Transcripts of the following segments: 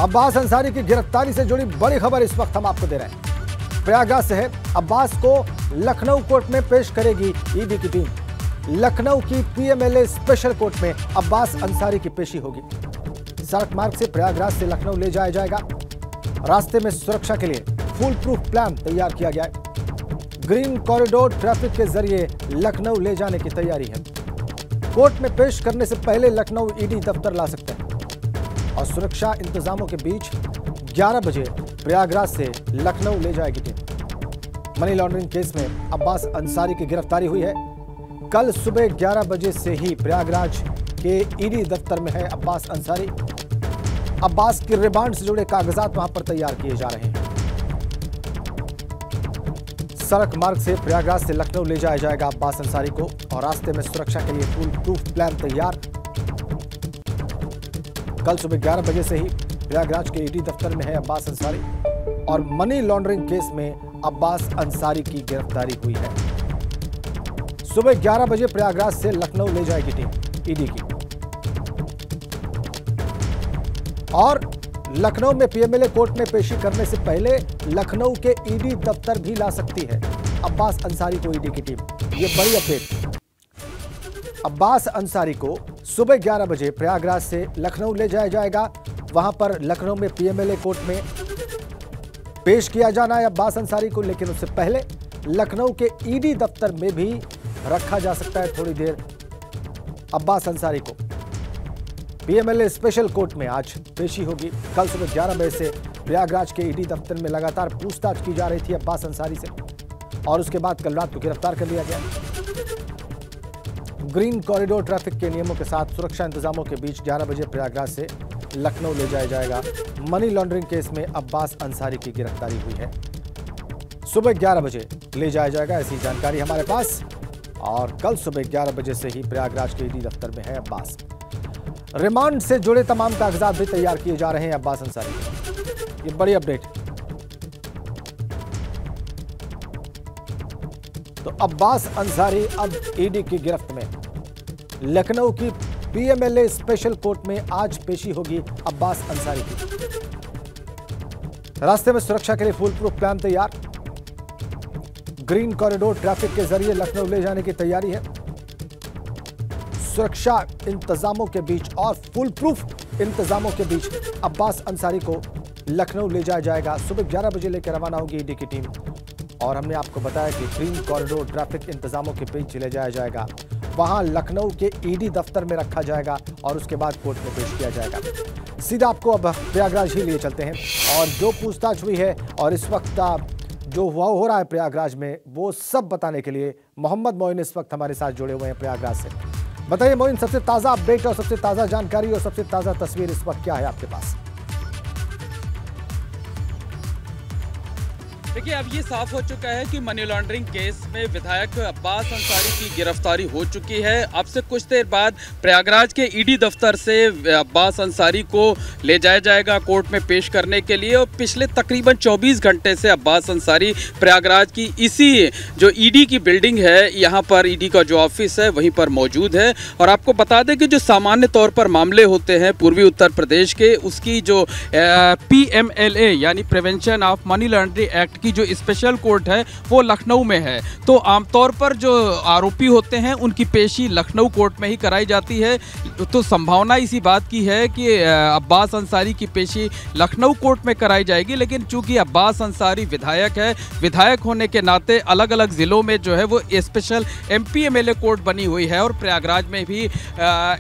अब्बास अंसारी की गिरफ्तारी से जुड़ी बड़ी खबर इस वक्त हम आपको दे रहे हैं। प्रयागराज से है। अब्बास को लखनऊ कोर्ट में पेश करेगी ईडी की टीम। लखनऊ की पीएमएलए स्पेशल कोर्ट में अब्बास अंसारी की पेशी होगी। सड़क मार्ग से प्रयागराज से लखनऊ ले जाया जाएगा। रास्ते में सुरक्षा के लिए फुल प्रूफ प्लान तैयार किया गया है। ग्रीन कॉरिडोर ट्रैफिक के जरिए लखनऊ ले जाने की तैयारी है। कोर्ट में पेश करने से पहले लखनऊ ईडी दफ्तर ला सकते हैं और सुरक्षा इंतजामों के बीच 11 बजे प्रयागराज से लखनऊ ले जाएगी टीम। मनी लॉन्ड्रिंग केस में अब्बास अंसारी की गिरफ्तारी हुई है। कल सुबह 11 बजे से ही प्रयागराज के ईडी दफ्तर में है अब्बास अंसारी। अब्बास के रिमांड से जुड़े कागजात वहां पर तैयार किए जा रहे हैं। सड़क मार्ग से प्रयागराज से लखनऊ ले जाया जाएगा अब्बास अंसारी को और रास्ते में सुरक्षा के लिए फुल प्रूफ प्लान तैयार। कल सुबह 11 बजे से ही प्रयागराज के ईडी दफ्तर में है अब्बास अंसारी और मनी लॉन्ड्रिंग केस में अब्बास अंसारी की गिरफ्तारी हुई है। सुबह 11 बजे प्रयागराज से लखनऊ ले जाएगी टीम ईडी की और लखनऊ में पीएमएलए कोर्ट में पेशी करने से पहले लखनऊ के ईडी दफ्तर भी ला सकती है अब्बास अंसारी को ईडी की टीम। ये बड़ी अपडेट। अब्बास अंसारी को सुबह 11 बजे प्रयागराज से लखनऊ ले जाया जाएगा। वहां पर लखनऊ में पीएमएलए कोर्ट में पेश किया जाना है अब्बास अंसारी को, लेकिन उससे पहले लखनऊ के ईडी दफ्तर में भी रखा जा सकता है थोड़ी देर अब्बास अंसारी को। पीएमएलए स्पेशल कोर्ट में आज पेशी होगी। कल सुबह 11 बजे से प्रयागराज के ईडी दफ्तर में लगातार पूछताछ की जा रही थी अब्बास अंसारी से और उसके बाद कल रात को गिरफ्तार कर लिया गया। ग्रीन कॉरिडोर ट्रैफिक के नियमों के साथ सुरक्षा इंतजामों के बीच 11 बजे प्रयागराज से लखनऊ ले जाया जाएगा। मनी लॉन्ड्रिंग केस में अब्बास अंसारी की गिरफ्तारी हुई है। सुबह 11 बजे ले जाया जाएगा, ऐसी जानकारी हमारे पास। और कल सुबह 11 बजे से ही प्रयागराज के ईडी दफ्तर में है अब्बास। रिमांड से जुड़े तमाम कागजात भी तैयार किए जा रहे हैं अब्बास अंसारी के। ये बड़ी अपडेट। तो अब्बास अंसारी अब ईडी की गिरफ्त में। लखनऊ की पीएमएलए स्पेशल कोर्ट में आज पेशी होगी अब्बास अंसारी की। रास्ते में सुरक्षा के लिए फुल प्रूफ प्लान तैयार। ग्रीन कॉरिडोर ट्रैफिक के जरिए लखनऊ ले जाने की तैयारी है। सुरक्षा इंतजामों के बीच और फुल प्रूफ इंतजामों के बीच अब्बास अंसारी को लखनऊ ले जाया जाएगा। सुबह 11 बजे लेकर रवाना होगी ईडी की टीम और हमने आपको बताया कि ग्रीन कॉरिडोर ट्रैफिक इंतजामों के बीच ले जाया जाएगा। वहां लखनऊ के ईडी दफ्तर में रखा जाएगा और उसके बाद कोर्ट में पेश किया जाएगा। सीधा आपको अब प्रयागराज ही लिए चलते हैं और जो पूछताछ हुई है और इस वक्त जो हो रहा है प्रयागराज में वो सब बताने के लिए मोहम्मद मोइन इस वक्त हमारे साथ जुड़े हुए हैं प्रयागराज से। बताइए मोइन, सबसे ताजा अपडेट और सबसे ताजा जानकारी और सबसे ताजा तस्वीर इस वक्त क्या है आपके पास? देखिए, अब ये साफ हो चुका है कि मनी लॉन्ड्रिंग केस में विधायक अब्बास अंसारी की गिरफ्तारी हो चुकी है। अब से कुछ देर बाद प्रयागराज के ईडी दफ्तर से अब्बास अंसारी को ले जाया जाएगा कोर्ट में पेश करने के लिए। और पिछले तकरीबन 24 घंटे से अब्बास अंसारी प्रयागराज की इसी जो ईडी की बिल्डिंग है, यहाँ पर ईडी का जो ऑफिस है वहीं पर मौजूद है। और आपको बता दें कि जो सामान्य तौर पर मामले होते हैं पूर्वी उत्तर प्रदेश के, उसकी जो पीएमएलए यानी prevention of money laundering act की जो स्पेशल कोर्ट है वो लखनऊ में है। तो आमतौर पर जो आरोपी होते हैं उनकी पेशी लखनऊ कोर्ट में ही कराई जाती है। तो संभावना इसी बात की है कि अब्बास अंसारी की पेशी लखनऊ कोर्ट में कराई जाएगी। लेकिन चूंकि अब्बास अंसारी विधायक है, विधायक होने के नाते अलग अलग ज़िलों में जो है वो स्पेशल एमपीएमएलए कोर्ट बनी हुई है और प्रयागराज में भी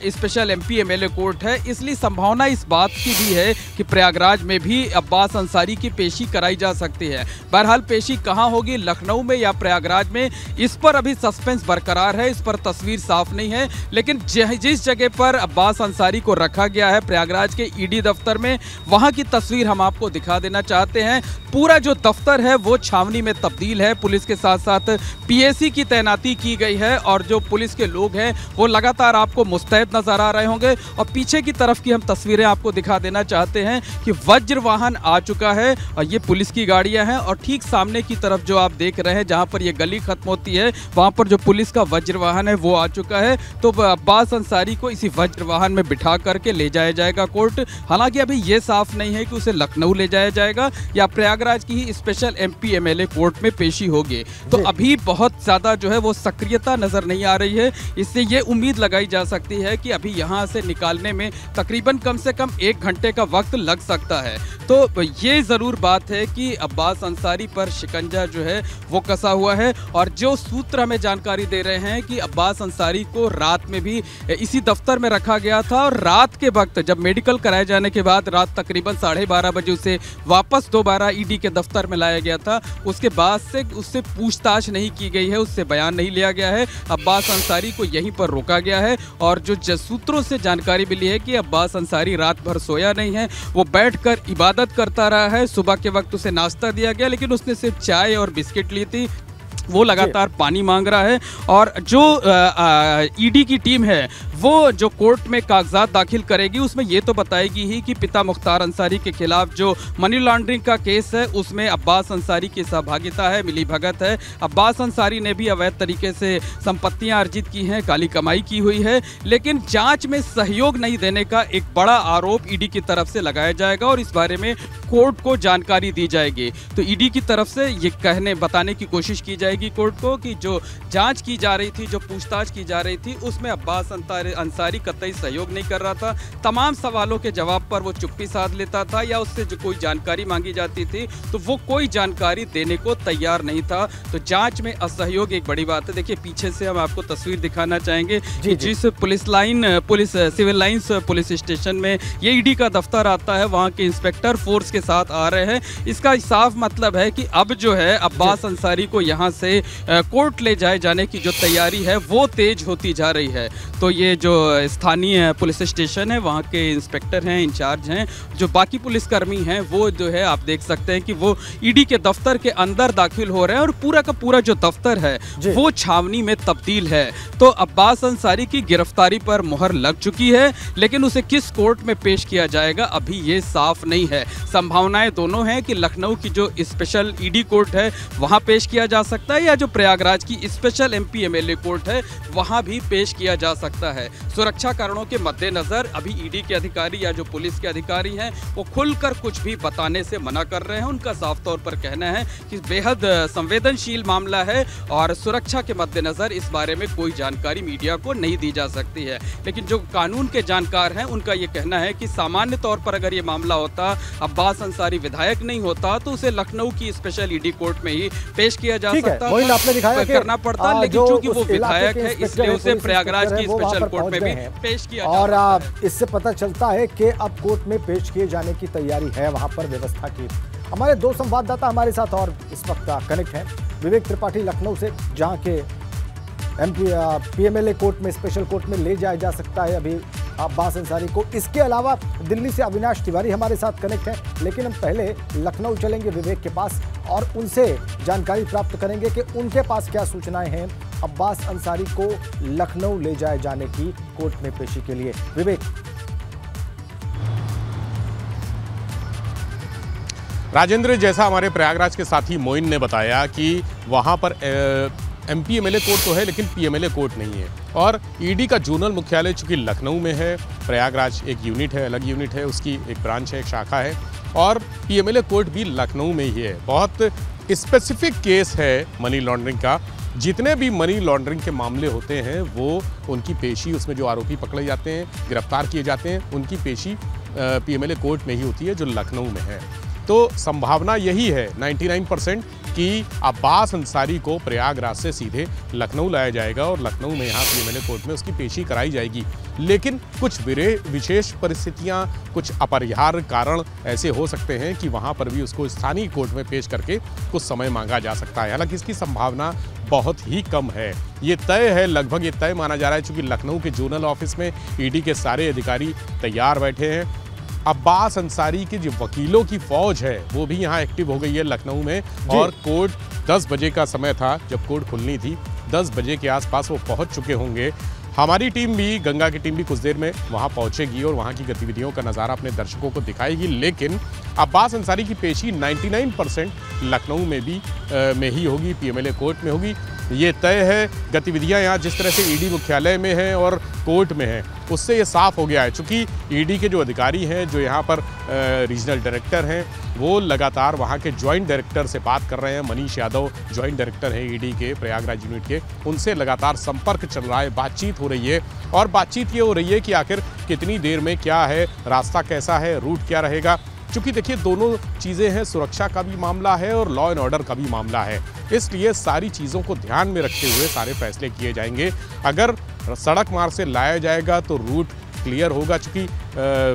स्पेशल एमपीएमएलए कोर्ट है। इसलिए संभावना इस बात की भी है कि प्रयागराज में भी अब्बास अंसारी की पेशी कराई जा सकती है। बहरहाल पेशी कहां होगी, लखनऊ में या प्रयागराज में, इस पर अभी सस्पेंस बरकरार है। इस पर तस्वीर साफ नहीं है। लेकिन जिस जगह पर अब्बास अंसारी को रखा गया है प्रयागराज के ईडी दफ्तर में, वहां की तस्वीर हम आपको दिखा देना चाहते हैं। पूरा जो दफ्तर है वो छावनी में तब्दील है। पुलिस के साथ साथ पीएसी की तैनाती की गई है और जो पुलिस के लोग हैं वो लगातार आपको मुस्तैद नजर आ रहे होंगे। और पीछे की तरफ की हम तस्वीरें आपको दिखा देना चाहते हैं कि वज्र वाहन आ चुका है और ये पुलिस की गाड़ियां हैं और ठीक सामने की तरफ जो आप देख रहे हैं, जहां पर ये गली खत्म होती है, वहां पर जो पुलिस का वज्र वाहन है वो आ चुका है। तो अब्बास अंसारी को इसी वज्र वाहन में बिठा करके ले जाया जाएगा कोर्ट। हालांकि अभी ये साफ नहीं है कि उसे लखनऊ ले जाया जाएगा या प्रयागराज की ही स्पेशल MP MLA कोर्ट में पेशी होगी। तो अभी बहुत ज्यादा जो है वो सक्रियता नजर नहीं आ रही है। इससे ये उम्मीद लगाई जा सकती है कि अभी यहाँ से निकालने में तकरीबन कम से कम 1 घंटे का वक्त लग सकता है। तो ये ज़रूर बात है कि अब्बास अंसारी पर शिकंजा जो है वो कसा हुआ है। और जो सूत्र हमें जानकारी दे रहे हैं कि अब्बास अंसारी को रात में भी इसी दफ्तर में रखा गया था और रात के वक्त जब मेडिकल कराए जाने के बाद रात तकरीबन 12:30 बजे उसे वापस दोबारा ED के दफ्तर में लाया गया था। उसके बाद से उससे पूछताछ नहीं की गई है, उससे बयान नहीं लिया गया है। अब्बास अंसारी को यहीं पर रोका गया है और जो सूत्रों से जानकारी मिली है कि अब्बास अंसारी रात भर सोया नहीं है, वो बैठकर इबादत करता रहा है। सुबह के वक्त उसे नाश्ता दिया गया, लेकिन उसने सिर्फ चाय और बिस्किट ली थी। वो लगातार पानी मांग रहा है। और जो ED की टीम है वो जो कोर्ट में कागजात दाखिल करेगी उसमें ये तो बताएगी ही कि पिता मुख्तार अंसारी के खिलाफ जो मनी लॉन्ड्रिंग का केस है उसमें अब्बास अंसारी की सहभागिता है, मिली भगत है। अब्बास अंसारी ने भी अवैध तरीके से संपत्तियां अर्जित की हैं, काली कमाई की हुई है, लेकिन जांच में सहयोग नहीं देने का एक बड़ा आरोप ED की तरफ से लगाया जाएगा और इस बारे में कोर्ट को जानकारी दी जाएगी। तो ED की तरफ से ये बताने की कोशिश की जाएगी कोर्ट को कि जो जांच की जा रही थी, जो पूछताछ की जा रही थी, उसमें अब्बास अंसारी कतई सहयोग नहीं कर रहा था। तमाम सवालों के जवाब पर वो चुप्पी साध लेता था या उससे जो कोई जानकारी मांगी जाती थी तो वो कोई जानकारी देने को तैयार नहीं था। तो जांच में असहयोग एक बड़ी बात है। देखिए पीछे से हम आपको तस्वीर दिखाना चाहेंगे कि जिस सिविल लाइंस पुलिस स्टेशन में ये ED का दफ्तर आता है, वहाँ के इंस्पेक्टर फोर्स के साथ आ रहे हैं। इसका साफ मतलब है कि अब जो है अब्बास अंसारी को यहाँ से कोर्ट ले जाए जाने की जो तैयारी है वो तेज होती जा रही है। तो ये जो स्थानीय पुलिस स्टेशन है वहाँ के इंस्पेक्टर हैं, इंचार्ज हैं, जो बाकी पुलिसकर्मी हैं, वो जो है आप देख सकते हैं कि वो ED के दफ्तर के अंदर दाखिल हो रहे हैं और पूरा का पूरा जो दफ्तर है वो छावनी में तब्दील है। तो अब्बास अंसारी की गिरफ्तारी पर मुहर लग चुकी है, लेकिन उसे किस कोर्ट में पेश किया जाएगा अभी ये साफ नहीं है। संभावनाएं दोनों हैं कि लखनऊ की जो स्पेशल ED कोर्ट है वहाँ पेश किया जा सकता है या जो प्रयागराज की स्पेशल MP MLA कोर्ट है वहाँ भी पेश किया जा सकता है। सुरक्षा कारणों के मद्देनजर अभी ED के अधिकारी या जो पुलिस के अधिकारी हैं वो खुलकर कुछ भी बताने से मना कर रहे हैं। उनका साफ तौर पर कहना है कि बेहद संवेदनशील मामला है और सुरक्षा के मद्देनजर इस बारे में कोई जानकारी मीडिया को नहीं दी जा सकती है। लेकिन जो कानून के जानकार हैं उनका ये कहना है कि सामान्य तौर पर अगर ये मामला होता, अब्बास अंसारी विधायक नहीं होता, तो उसे लखनऊ की स्पेशल ED कोर्ट में ही पेश किया जा सकता था, आपने दिखाया करना पड़ता, लेकिन चूंकि वो विधायक है इसलिए उसे प्रयागराज की स्पेशल कोर्ट में भी पेश किया और इससे पता चलता है कि अब कोर्ट में पेश किए जाने की तैयारी है वहां पर व्यवस्था की। हमारे 2 संवाददाता हमारे साथ और इस वक्त कनेक्ट हैं। विवेक त्रिपाठी लखनऊ से, जहां के PMLA कोर्ट में, स्पेशल कोर्ट में ले जाया जा सकता है अभी अब्बास अंसारी को। इसके अलावा दिल्ली से अविनाश तिवारी हमारे साथ कनेक्ट है, लेकिन हम पहले लखनऊ चलेंगे विवेक के पास और उनसे जानकारी प्राप्त करेंगे कि उनके पास क्या सूचनाएं हैं अब्बास अंसारी को लखनऊ ले जाए जाने की कोर्ट में पेशी के लिए। विवेक। राजेंद्र, जैसा हमारे प्रयागराज के साथी मोइन ने बताया कि वहां पर MP MLA कोर्ट तो है लेकिन PMLA कोर्ट नहीं है और ED का जोनल मुख्यालय चूंकि लखनऊ में है, प्रयागराज एक यूनिट है, अलग यूनिट है, उसकी एक ब्रांच है, एक शाखा है और PMLA कोर्ट भी लखनऊ में ही है। बहुत स्पेसिफिक केस है मनी लॉन्ड्रिंग का। जितने भी मनी लॉन्ड्रिंग के मामले होते हैं वो उनकी पेशी, उसमें जो आरोपी पकड़े जाते हैं, गिरफ्तार किए जाते हैं, उनकी पेशी PMLA कोर्ट में ही होती है जो लखनऊ में है। तो संभावना यही है 99% कि अब्बास अंसारी को प्रयागराज से सीधे लखनऊ लाया जाएगा और लखनऊ में यहाँ PMLA कोर्ट में उसकी पेशी कराई जाएगी। लेकिन कुछ विशेष परिस्थितियाँ, कुछ अपरिहार्य कारण ऐसे हो सकते हैं कि वहाँ पर भी उसको स्थानीय कोर्ट में पेश करके कुछ समय मांगा जा सकता है। हालांकि इसकी संभावना बहुत ही कम है। ये तय है, लगभग ये तय माना जा रहा है, चूँकि लखनऊ के जोनल ऑफिस में ED के सारे अधिकारी तैयार बैठे हैं। अब्बास अंसारी के जो वकीलों की फौज है वो भी यहाँ एक्टिव हो गई है लखनऊ में और कोर्ट 10 बजे का समय था जब कोर्ट खुलनी थी, 10 बजे के आसपास वो पहुँच चुके होंगे हमारी टीम भी, गंगा की टीम भी कुछ देर में वहां पहुंचेगी और वहां की गतिविधियों का नज़ारा अपने दर्शकों को दिखाएगी। लेकिन अब्बास अंसारी की पेशी 99% लखनऊ में ही होगी, पीएमएलए कोर्ट में होगी, ये तय है। गतिविधियां यहाँ जिस तरह से ईडी मुख्यालय में हैं और कोर्ट में हैं, उससे ये साफ हो गया है। चूँकि ईडी के जो अधिकारी हैं, जो यहाँ पर रीजनल डायरेक्टर हैं, वो लगातार वहाँ के ज्वाइंट डायरेक्टर से बात कर रहे हैं। मनीष यादव ज्वाइंट डायरेक्टर हैं ईडी के प्रयागराज यूनिट के, उनसे लगातार संपर्क चल रहा है, बातचीत हो रही है। और बातचीत ये हो रही है कि आखिर कितनी देर में क्या है, रास्ता कैसा है, रूट क्या रहेगा। चूँकि देखिए दोनों चीज़ें हैं, सुरक्षा का भी मामला है और लॉ एंड ऑर्डर का भी मामला है, इसलिए सारी चीज़ों को ध्यान में रखते हुए सारे फैसले किए जाएंगे। अगर सड़क मार्ग से लाया जाएगा तो रूट क्लियर होगा, चूँकि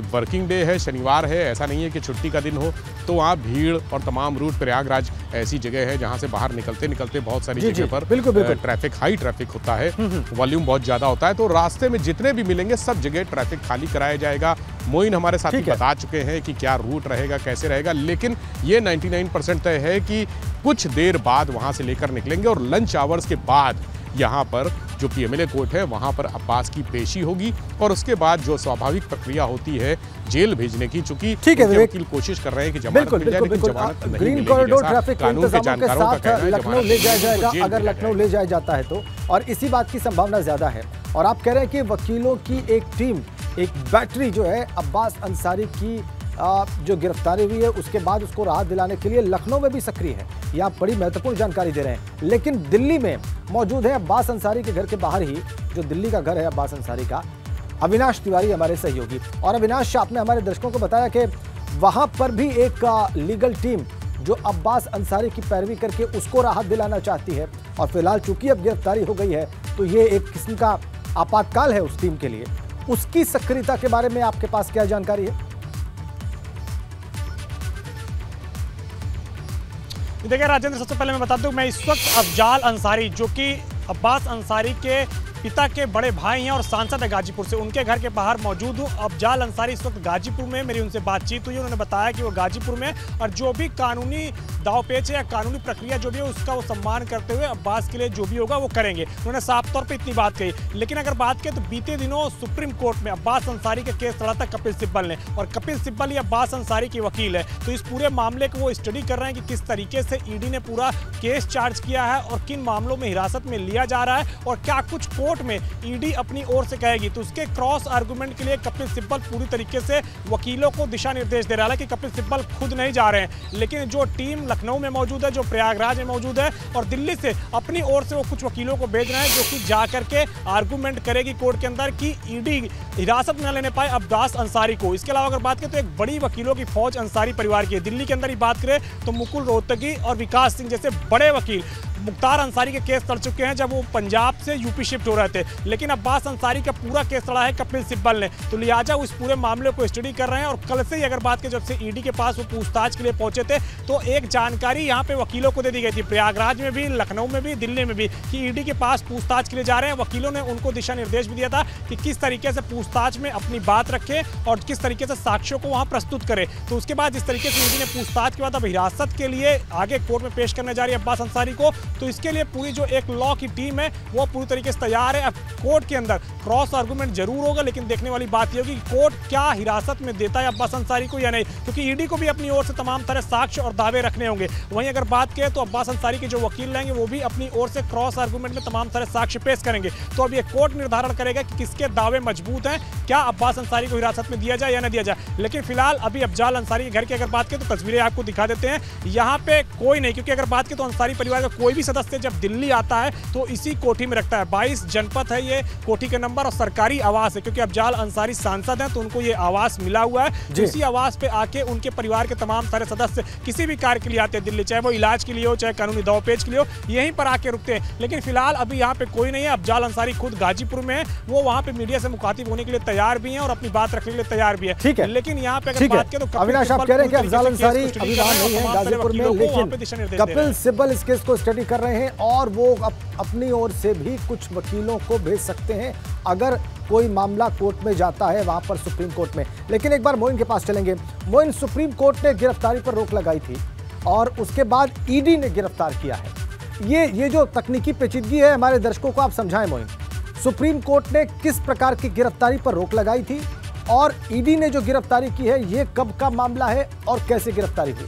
वर्किंग डे है, शनिवार है, ऐसा नहीं है कि छुट्टी का दिन हो, तो वहाँ भीड़ और तमाम रूट, प्रयागराज ऐसी जगह है जहाँ से बाहर निकलते निकलते बहुत सारी जगह पर बिल्कुल ट्रैफिक, हाई ट्रैफिक होता है, वॉल्यूम बहुत ज़्यादा होता है, तो रास्ते में जितने भी मिलेंगे सब जगह ट्रैफिक खाली कराया जाएगा। मोइन हमारे साथी बता चुके हैं कि क्या रूट रहेगा, कैसे रहेगा, लेकिन ये 99% तय है कि कुछ देर बाद वहाँ से लेकर निकलेंगे और लंच आवर्स के बाद यहाँ पर जो पीएमएलए कोर्ट है वहाँ पर अब्बास की पेशी होगी और उसके बाद जो स्वाभाविक प्रक्रिया होती है जेल भेजने की, चूंकि वकील कोशिश कर रहे हैं कि जमानत मिल जाए, लेकिन जमानत नहीं ग्रीन कॉरिडोर ट्रैफिक के इंतजामों के साथ लखनऊ ले जाया जाएगा, अगर लखनऊ ले जाया जाता है तो, और इसी बात की संभावना ज्यादा है। और आप कह रहे हैं कि वकीलों की एक टीम, एक बैटरी जो है अब्बास अंसारी की जो गिरफ्तारी हुई है उसके बाद उसको राहत दिलाने के लिए लखनऊ में भी सक्रिय है। ये आप बड़ी महत्वपूर्ण जानकारी दे रहे हैं। लेकिन दिल्ली में मौजूद है अब्बास अंसारी के घर के बाहर ही, जो दिल्ली का घर है अब्बास अंसारी का, अविनाश तिवारी हमारे सहयोगी। और अविनाश, आपने हमारे दर्शकों को बताया कि वहां पर भी एक लीगल टीम जो अब्बास अंसारी की पैरवी करके उसको राहत दिलाना चाहती है, और फिलहाल चूंकि अब गिरफ्तारी हो गई है तो ये एक किस्म का आपातकाल है उस टीम के लिए। उसकी सक्रियता के बारे में आपके पास क्या जानकारी है? देखिए राजेंद्र, सबसे पहले मैं बता दूं, मैं इस वक्त अफजाल अंसारी, जो कि अब्बास अंसारी के पिता के बड़े भाई हैं और सांसद है गाजीपुर से, उनके घर के बाहर मौजूद हूँ। अफजाल अंसारी इस वक्त गाजीपुर में, मेरी उनसे बातचीत हुई, उन्होंने बताया कि वो गाजीपुर में और जो भी कानूनी दावपेच है या कानूनी प्रक्रिया जो भी है उसका वो सम्मान करते हुए अब्बास के लिए जो भी होगा वो करेंगे। उन्होंने साफ तौर पे इतनी बात कही। लेकिन अगर बात करें तो बीते दिनों सुप्रीम कोर्ट में अब्बास अंसारी का केस लड़ा था कपिल सिब्बल ने, और कपिल सिब्बल ही अब्बास अंसारी की वकील है, तो इस पूरे मामले को वो स्टडी कर रहे हैं कि किस तरीके से ईडी ने पूरा केस चार्ज किया है और किन मामलों में हिरासत में लिया जा रहा है और क्या कुछ कोर्ट में ईडी अपनी ओर से कहेगी। तो उसके क्रॉस आर्गुमेंट के लिए कपिल सिब्बल पूरी तरीके से वकीलों को दिशा निर्देश दे रहा है कि कपिल सिब्बल खुद नहीं जा रहे हैं, लेकिन जो टीम लखनऊ में मौजूद है, जो प्रयागराज में मौजूद है और दिल्ली से अपनी ओर से वो कुछ वकीलों को भेज रहे हैं जो कि जा करके आर्गुमेंट करेगी कोर्ट के अंदर कि ईडी हिरासत में न लेने पाए अब्बास अंसारी को। इसके अलावा अगर बात करें तो एक बड़ी वकीलों की फौज अंसारी परिवार की है। दिल्ली के अंदर ही बात करें तो मुकुल रोहतगी और विकास सिंह जैसे बड़े वकील मुख्तार अंसारी के केस लड़ चुके हैं जब वो पंजाब से यूपी शिफ्ट हो रहे थे, लेकिन अब्बास अंसारी का पूरा केस लड़ा है कपिल सिब्बल ने। तो लिहाजा उस पूरे मामले को स्टडी कर रहे हैं। और कल से ही अगर बात करें, जब से ईडी के पास वो पूछताछ के लिए पहुंचे थे, तो एक जानकारी यहाँ पे वकीलों को दे दी गई थी, प्रयागराज में भी, लखनऊ में भी, दिल्ली में भी, कि ईडी के पास पूछताछ के लिए जा रहे हैं। वकीलों ने उनको दिशा निर्देश भी दिया था कि किस तरीके से पूछताछ में अपनी बात रखें और किस तरीके से साक्ष्यों को वहाँ प्रस्तुत करें। तो उसके बाद जिस तरीके से ईडी ने पूछताछ के बाद अब हिरासत के लिए आगे कोर्ट में पेश करने जा रही है अब्बास अंसारी को, तो इसके लिए पूरी जो एक लॉ की टीम है वो पूरी तरीके से तैयार है। अब कोर्ट के अंदर क्रॉस आर्गुमेंट जरूर होगा, लेकिन देखने वाली बात यह होगी कि कोर्ट क्या हिरासत में देता है अब्बास अंसारी को या नहीं, क्योंकि ईडी को भी अपनी ओर से तमाम तरह साक्ष्य और दावे रखने होंगे। वहीं अगर बात करें तो अब्बास अंसारी के जो वकील रहेंगे वो भी अपनी ओर से क्रॉस आर्गुमेंट में तमाम तरह साक्ष्य पेश करेंगे। तो अब ये कोर्ट निर्धारण करेगा कि किसके दावे मजबूत हैं, क्या अब्बास अंसारी को हिरासत में दिया जाए या न दिया जाए। लेकिन फिलहाल अभी अफजाल अंसारी के घर की अगर बात करें तो तस्वीरें आपको दिखा देते हैं। यहाँ पे कोई नहीं, क्योंकि अगर बात करें तो अंसारी परिवार का कोई भी सदस्य जब दिल्ली आता है तो इसी कोठी में रखता है। 22 जनपद है ये कोठी का नंबर और सरकारी आवास है, क्योंकि अफजाल अंसारी सांसद हैं तो उनको ये आवास मिला हुआ है। इसी आवास पे आके उनके परिवार के तमाम सारे सदस्य किसी भी कार्य के लिए आते हैं दिल्ली, चाहे वो इलाज के लिए हो, चाहे कानूनी दावपेच के लिए हो, यहीं पर आके रुकते हैं। लेकिन फिलहाल अभी यहाँ पे कोई नहीं है। अफजाल अंसारी खुद गाजीपुर में है, वो वहाँ पे मीडिया से मुखातिब होने के लिए तैयार भी है और अपनी बात रखने के लिए तैयार भी है। ठीक है, लेकिन यहाँ पे अगर बात करें तो अविनाश, आप कह रहे हैं कि अफजाल अंसारी अभी वहाँ नहीं है गाजीपुर में, लेकिन कपिल सिब्बल इस केस को स्टडी कर रहे हैं और वो अपनी ओर से भी कुछ वकीलों को भेज सकते हैं अगर कोई मामला कोर्ट में जाता है वहां पर सुप्रीम कोर्ट में। लेकिन एक बार मोइन के पास चलेंगे। मोइन, सुप्रीम कोर्ट ने गिरफ्तारी पर रोक लगाई थी और उसके बाद ईडी ने गिरफ्तार किया है। ये जो तकनीकी पेचीदगी है हमारे दर्शकों को आप समझाएं मोइन। सुप्रीम कोर्ट ने किस प्रकार की गिरफ्तारी पर रोक लगाई थी और ईडी ने जो गिरफ्तारी की है ये कब का मामला है और कैसे गिरफ्तारी हुई?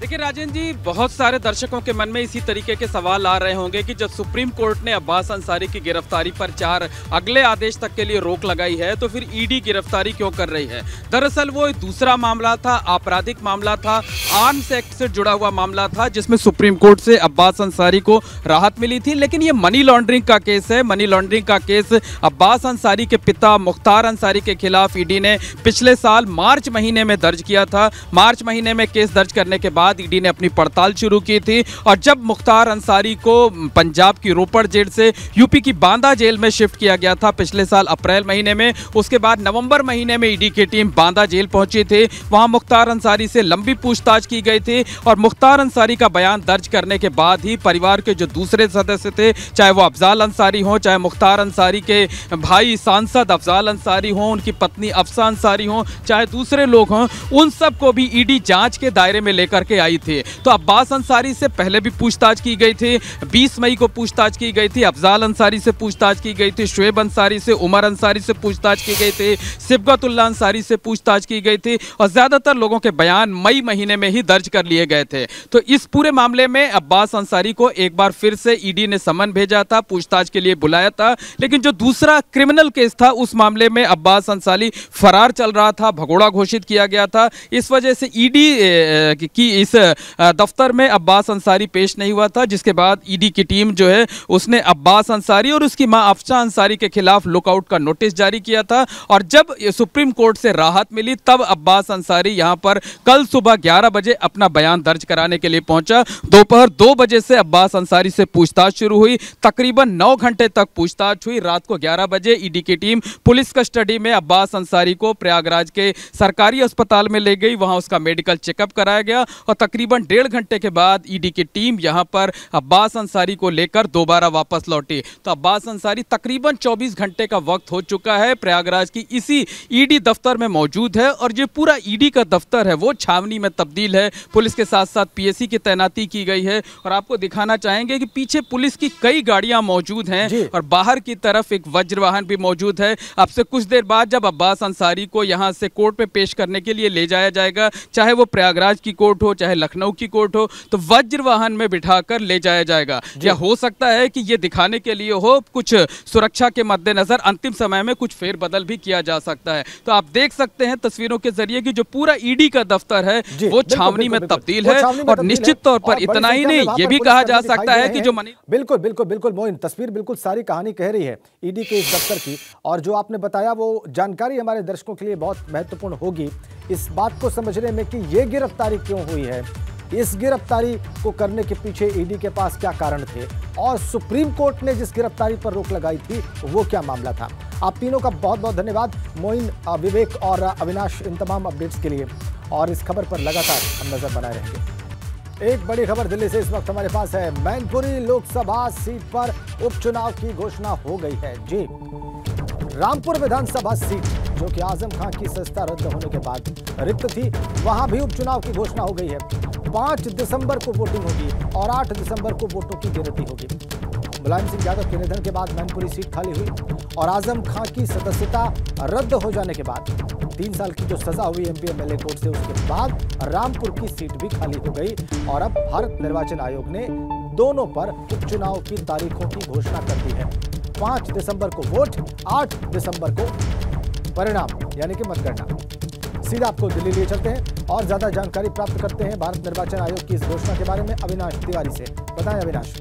देखिए राजेंद्र जी, बहुत सारे दर्शकों के मन में इसी तरीके के सवाल आ रहे होंगे कि जब सुप्रीम कोर्ट ने अब्बास अंसारी की गिरफ्तारी पर 4 अगले आदेश तक के लिए रोक लगाई है तो फिर ईडी गिरफ्तारी क्यों कर रही है। दरअसल वो दूसरा मामला था, आपराधिक मामला था, आर्म्स एक्ट से जुड़ा हुआ मामला था जिसमें सुप्रीम कोर्ट से अब्बास अंसारी को राहत मिली थी। लेकिन ये मनी लॉन्ड्रिंग का केस है। मनी लॉन्ड्रिंग का केस अब्बास अंसारी के पिता मुख्तार अंसारी के खिलाफ ईडी ने पिछले साल मार्च महीने में दर्ज किया था। मार्च महीने में केस दर्ज करने के बाद ईडी ने अपनी पड़ताल शुरू की थी और जब मुख्तार अंसारी को पंजाब की रोपड़ जेल से यूपी की बांदा जेल में शिफ्ट किया गया था पिछले साल अप्रैल महीने में, उसके बाद नवंबर महीने में ईडी की टीम बांदा जेल पहुंची थी। वहां मुख्तार अंसारी से लंबी पूछताछ की गई थी और मुख्तार अंसारी का बयान दर्ज करने के बाद ही परिवार के जो दूसरे सदस्य थे, चाहे वो अफजाल अंसारी हो, चाहे मुख्तार अंसारी के भाई सांसद अफजाल अंसारी हो, उनकी पत्नी अफसा अंसारी हो, चाहे दूसरे लोग हों, उन सबको भी ईडी जांच के दायरे में लेकर के आई थी। तो अब्बास अंसारी से पहले भी पूछताछ की गई थी, 20 मई को पूछताछ की गई थी, अफजाल अंसारी से पूछताछ की गई थी, शुएब अंसारी से, उमर अंसारी से पूछताछ की गई थी, सिबगतुल्लाह अंसारी से पूछताछ की गई थी और ज्यादातर लोगों के बयान मई महीने में ही दर्ज कर लिए गए थे। तो इस पूरे मामले में अब्बास अंसारी को एक बार फिर से ईडी ने समन भेजा था, पूछताछ के लिए बुलाया था। लेकिन जो दूसरा क्रिमिनल केस था उस मामले में अब्बास अंसारी फरार चल रहा था, भगोड़ा घोषित किया गया था। इस वजह से ईडी की इस दफ्तर में अब्बास अंसारी पेश नहीं हुआ था, जिसके बाद ईडी की टीम जो है उसने अब्बास अंसारी और उसकी मां अफसा अंसारी के खिलाफ लुकआउट का नोटिस जारी किया था। और जब सुप्रीम कोर्ट से राहत मिली तब अब्बास अंसारी यहां पर कल सुबह 11 बजे अपना बयान दर्ज कराने के लिए पहुंचा। दोपहर 2 बजे से अब्बास अंसारी से पूछताछ शुरू हुई, तकरीबन 9 घंटे तक पूछताछ हुई। रात को 11 बजे ईडी की टीम पुलिस कस्टडी में अब्बास अंसारी को प्रयागराज के सरकारी अस्पताल में ले गई, वहां उसका मेडिकल चेकअप कराया गया और तकरीबन 1.5 घंटे के बाद ईडी की टीम यहां पर अब्बास अंसारी को लेकर दोबारा वापस लौटी। तो अब्बास अंसारी तकरीबन 24 घंटे का वक्त हो चुका है प्रयागराज की इसी ईडी दफ्तर में मौजूद है और जो पूरा ईडी का दफ्तर है वो छावनी में तब्दील है। पुलिस के साथ साथ पीएसी की तैनाती की गई है और आपको दिखाना चाहेंगे कि पीछे पुलिस की कई गाड़ियां मौजूद हैं और बाहर की तरफ एक वज्र वाहन भी मौजूद है। अब से कुछ देर बाद जब अब्बास अंसारी को यहां से कोर्ट में पेश करने के लिए ले जाया जाएगा, चाहे वो प्रयागराज की कोर्ट हो चाहे लखनऊ की कोर्ट हो, तो वज्र वाहन में बिठाकर ले जाया जाएगा। या हो सकता है कि ये दिखाने के लिए हो कुछ सुरक्षा के मद्देनजर अंतिम समय में कुछ फेरबदल भी किया जा सकता है। तो आप देख सकते हैं तस्वीरों के जरिए कि जो पूरा ईडी का दफ्तर है वो छावनी में तब्दील है और निश्चित तौर पर इतना ही नहीं, ये भी कहा जा सकता है कि जो मनी बिल्कुल बिल्कुल बिल्कुल मोइन, तस्वीर बिल्कुल सारी कहानी कह रही है ईडी के इस दफ्तर की। और जो आपने बताया वो जानकारी हमारे दर्शकों के लिए बहुत महत्वपूर्ण होगी इस बात को समझने में कि ये गिरफ्तारी क्यों हुई है, इस गिरफ्तारी को करने के पीछे ईडी के पास क्या कारण थे और सुप्रीम कोर्ट ने जिस गिरफ्तारी पर रोक लगाई थी वो क्या मामला था। आप तीनों का बहुत बहुत धन्यवाद, मोइन, विवेक और अविनाश, इन तमाम अपडेट्स के लिए। और इस खबर पर लगातार हम नजर बनाए रहेंगे। एक बड़ी खबर दिल्ली से इस वक्त हमारे पास है। मैनपुरी लोकसभा सीट पर उपचुनाव की घोषणा हो गई है। जी, रामपुर विधानसभा सीट जो कि आजम खान की सदस्यता रद्द होने के बाद रिक्त थी, वहां भी उपचुनाव की घोषणा हो गई है। 5 दिसंबर को वोटिंग होगी और 8 दिसंबर को वोटों की गिनती होगी। मुलायम सिंह यादव के निधन के बाद मैनपुरी सीट खाली हुई और आजम खान की सदस्यता रद्द हो जाने के बाद 3 साल की जो सजा हुई एमपी एमएलए कोर्ट से, उसके बाद रामपुर की सीट भी खाली हो गई और अब भारत निर्वाचन आयोग ने दोनों पर उपचुनाव की तारीखों की घोषणा कर दी है। 5 दिसंबर को वोट, 8 दिसंबर को परिणाम यानी कि मतगणना। सीधा आपको दिल्ली लिए चलते हैं और ज्यादा जानकारी प्राप्त करते हैं भारत निर्वाचन आयोग की इस घोषणा के बारे में अविनाश तिवारी से। बताएं अविनाश।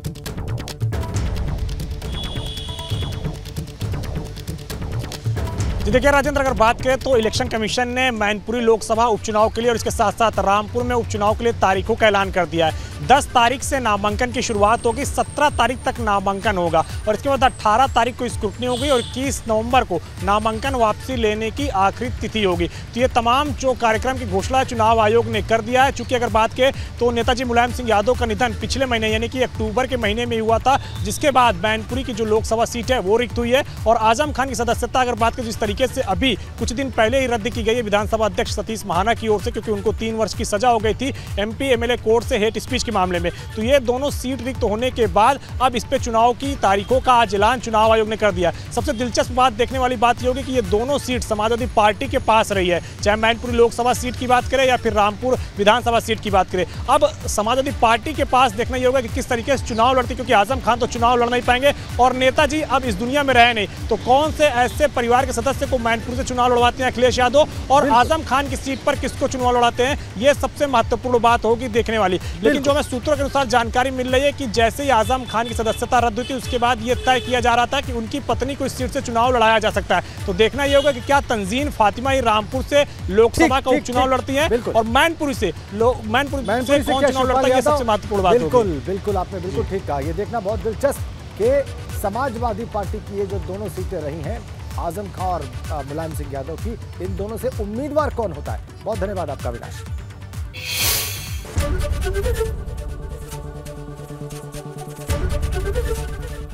जी देखिए राजेंद्र, अगर बात करें तो इलेक्शन कमीशन ने मैनपुरी लोकसभा उपचुनाव के लिए और इसके साथ साथ रामपुर में उपचुनाव के लिए तारीखों का ऐलान कर दिया है। 10 तारीख से नामांकन की शुरुआत होगी, 17 तारीख तक नामांकन होगा और इसके बाद 18 तारीख को स्क्रूटनी होगी और 21 नवंबर को नामांकन वापसी लेने की आखिरी तिथि होगी। तो ये तमाम जो कार्यक्रम की घोषणा चुनाव आयोग ने कर दिया है। चूंकि अगर बात करें तो नेताजी मुलायम सिंह यादव का निधन पिछले महीने यानी कि अक्टूबर के महीने में हुआ था, जिसके बाद मैनपुरी की जो लोकसभा सीट है वो रिक्त हुई है और आजम खान की सदस्यता अगर बात करें जिस तरीके तरीके से अभी कुछ दिन पहले ही रद्द की गई है विधानसभा अध्यक्ष सतीश महाना की ओर से, क्योंकि उनको 3 वर्ष की सजा हो गई थी MP MLA कोर्ट से हेट स्पीच के मामले में। तो ये दोनों सीट रिक्त होने के बाद अब इस पे चुनाव की तारीखों का आज ऐलान चुनाव आयोग ने कर दिया। सबसे दिलचस्प बात, देखने वाली बात ये होगी कि ये दोनों सीट समाजवादी पार्टी के पास रही है, चाहे मैनपुरी लोकसभा सीट की बात करें या फिर रामपुर विधानसभा सीट की बात करें। अब समाजवादी पार्टी के पास देखना ये होगा कि किस तरीके से चुनाव लड़ती, क्योंकि आजम खान तो चुनाव लड़ नहीं पाएंगे और नेताजी अब इस दुनिया में रहे नहीं, तो कौन से ऐसे परिवार के सदस्य को मैनपुरी से चुनाव लड़वाते हैं अखिलेश यादव, और आजम खान की सीट पर किसको चुनाव लड़ाते हैं, ये सबसे महत्वपूर्ण बात होगी देखने वाली। लेकिन जो हमें सूत्रों के अनुसार जानकारी मिल रही है कि जैसे ही आजम खान की सदस्यता रद्द हुई थी उसके बाद ये तय किया जा रहा था कि उनकी पत्नी को इस सीट से चुनाव लड़ाया जा सकता है। तो देखना ये होगा कि क्या तंजीन फातिमा ही रामपुर से लोकसभा का उपचुनाव लड़ती है और मैनपुरी से कौन चुनाव लड़ता है, ये सबसे महत्वपूर्ण बात होगी। बिल्कुल आपने बिल्कुल ठीक कहा। ये देखना बहुत दिलचस्प कि समाजवादी पार्टी की ये जो दोनों सीटें रही हैं, आजम खान और मुलायम सिंह यादव की, इन दोनों से उम्मीदवार कौन होता है। बहुत धन्यवाद आपका विनाश।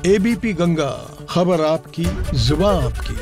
ABP गंगा, खबर आपकी, जुबान आपकी।